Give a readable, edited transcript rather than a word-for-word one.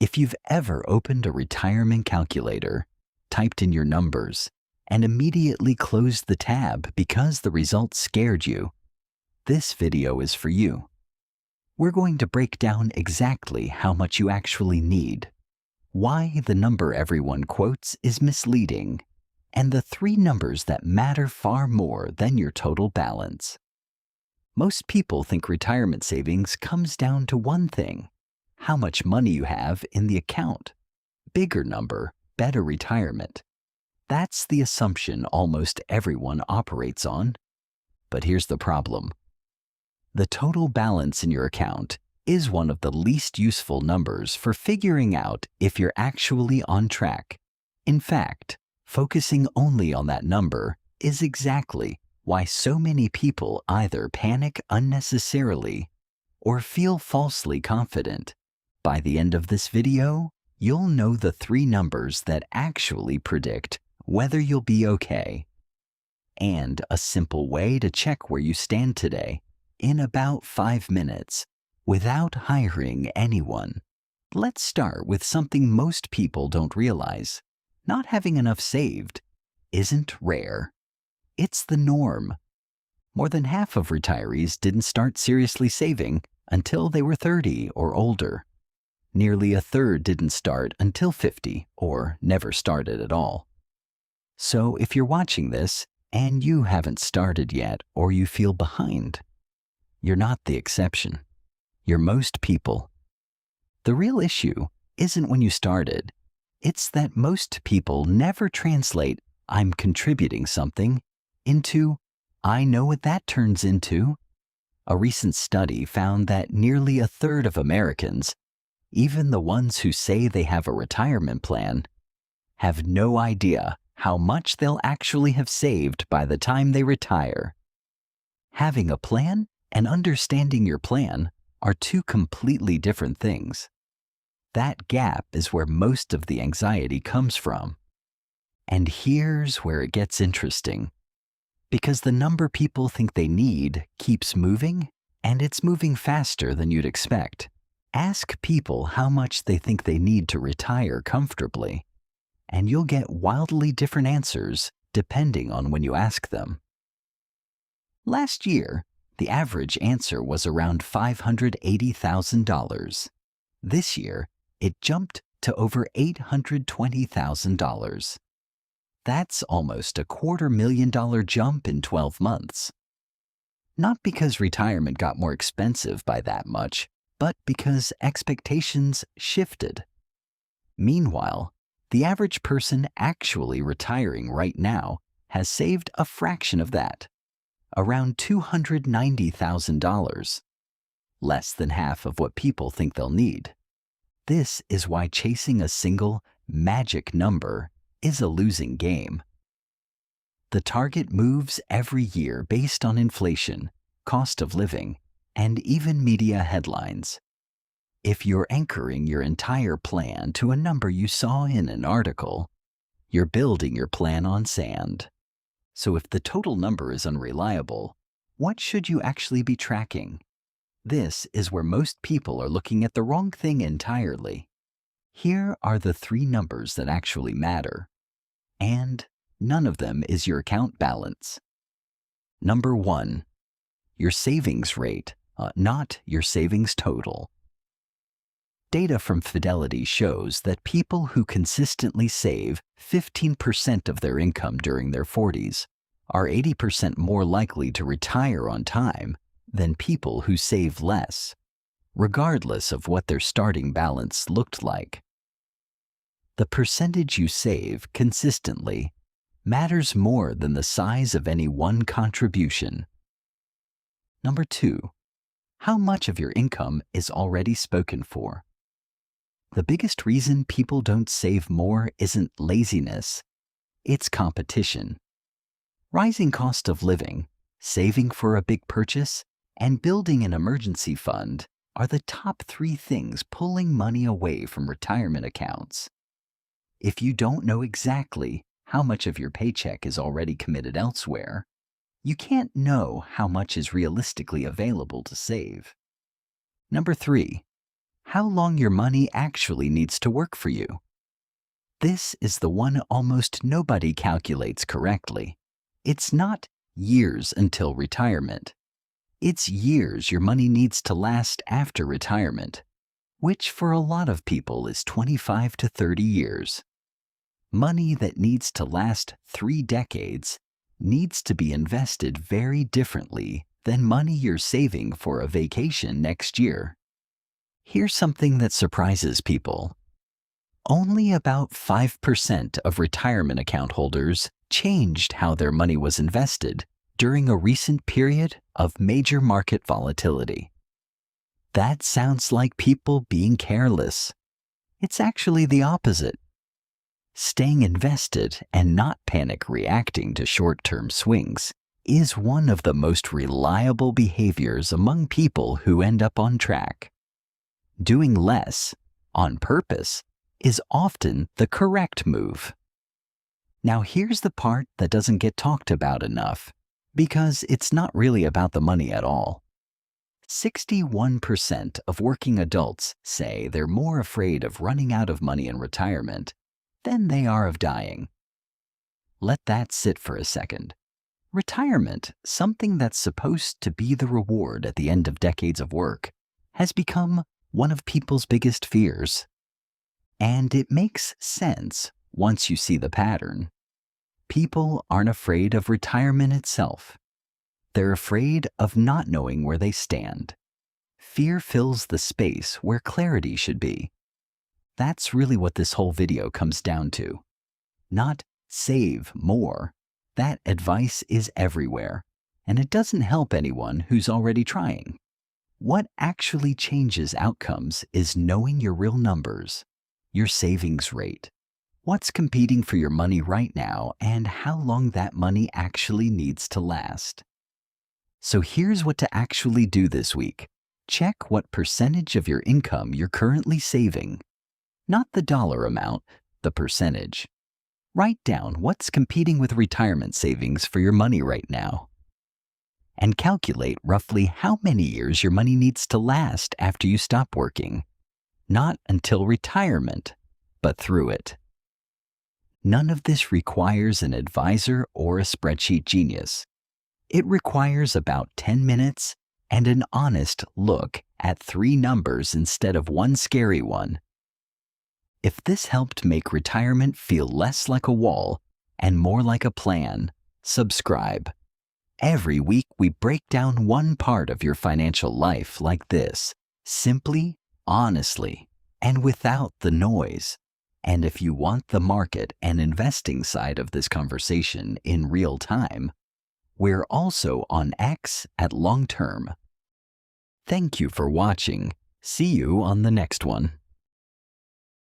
If you've ever opened a retirement calculator, typed in your numbers, and immediately closed the tab because the results scared you, this video is for you. We're going to break down exactly how much you actually need, why the number everyone quotes is misleading, and the three numbers that matter far more than your total balance. Most people think retirement savings comes down to one thing: how much money you have in the account. Bigger number, better retirement. That's the assumption almost everyone operates on. But here's the problem. The total balance in your account is one of the least useful numbers for figuring out if you're actually on track. In fact, focusing only on that number is exactly why so many people either panic unnecessarily or feel falsely confident. By the end of this video, you'll know the three numbers that actually predict whether you'll be okay, and a simple way to check where you stand today in about 5 minutes without hiring anyone. Let's start with something most people don't realize. Not having enough saved isn't rare. It's the norm. More than half of retirees didn't start seriously saving until they were 30 or older. Nearly a third didn't start until 50 or never started at all. So if you're watching this and you haven't started yet or you feel behind, you're not the exception. You're most people. The real issue isn't when you started. It's that most people never translate "I'm contributing something" into "I know what that turns into." A recent study found that nearly a third of Americans, even the ones who say they have a retirement plan, have no idea how much they'll actually have saved by the time they retire. Having a plan and understanding your plan are two completely different things. That gap is where most of the anxiety comes from. And here's where it gets interesting. Because the number people think they need keeps moving, and it's moving faster than you'd expect. Ask people how much they think they need to retire comfortably, and you'll get wildly different answers depending on when you ask them. Last year, the average answer was around $580,000. This year, it jumped to over $820,000. That's almost a $250,000 jump in 12 months. Not because retirement got more expensive by that much, but because expectations shifted. Meanwhile, the average person actually retiring right now has saved a fraction of that, around $290,000, less than half of what people think they'll need. This is why chasing a single magic number is a losing game. The target moves every year based on inflation, cost of living, and even media headlines. If you're anchoring your entire plan to a number you saw in an article, you're building your plan on sand. So if the total number is unreliable, what should you actually be tracking? This is where most people are looking at the wrong thing entirely. Here are the three numbers that actually matter, and none of them is your account balance. Number 1, your savings rate, not your savings total. Data from Fidelity shows that people who consistently save 15% of their income during their 40s are 80% more likely to retire on time than people who save less, regardless of what their starting balance looked like. The percentage you save consistently matters more than the size of any one contribution. Number 2, how much of your income is already spoken for? The biggest reason people don't save more isn't laziness, it's competition. Rising cost of living, saving for a big purchase, and building an emergency fund are the top 3 things pulling money away from retirement accounts. If you don't know exactly how much of your paycheck is already committed elsewhere, you can't know how much is realistically available to save. Number 3, how long your money actually needs to work for you. This is the one almost nobody calculates correctly. It's not years until retirement. It's years your money needs to last after retirement, which for a lot of people is 25 to 30 years. Money that needs to last 3 decades needs to be invested very differently than money you're saving for a vacation next year. Here's something that surprises people. Only about 5% of retirement account holders changed how their money was invested during a recent period of major market volatility. That sounds like people being careless. It's actually the opposite. Staying invested and not panic reacting to short-term swings is one of the most reliable behaviors among people who end up on track. Doing less, on purpose, is often the correct move. Now here's the part that doesn't get talked about enough, because it's not really about the money at all. 61% of working adults say they're more afraid of running out of money in retirement than they are of dying. Let that sit for a second. Retirement, something that's supposed to be the reward at the end of decades of work, has become one of people's biggest fears. And it makes sense once you see the pattern. People aren't afraid of retirement itself. They're afraid of not knowing where they stand. Fear fills the space where clarity should be. That's really what this whole video comes down to. Not save more. That advice is everywhere, and it doesn't help anyone who's already trying. What actually changes outcomes is knowing your real numbers, your savings rate, what's competing for your money right now, and how long that money actually needs to last. So here's what to actually do this week. Check what percentage of your income you're currently saving. Not the dollar amount, the percentage. Write down what's competing with retirement savings for your money right now. And calculate roughly how many years your money needs to last after you stop working. Not until retirement, but through it. None of this requires an advisor or a spreadsheet genius. It requires about 10 minutes and an honest look at 3 numbers instead of one scary one. If this helped make retirement feel less like a wall and more like a plan, subscribe. Every week we break down one part of your financial life like this, simply, honestly, and without the noise. And if you want the market and investing side of this conversation in real time, we're also on X at Long Term. Thank you for watching. See you on the next one.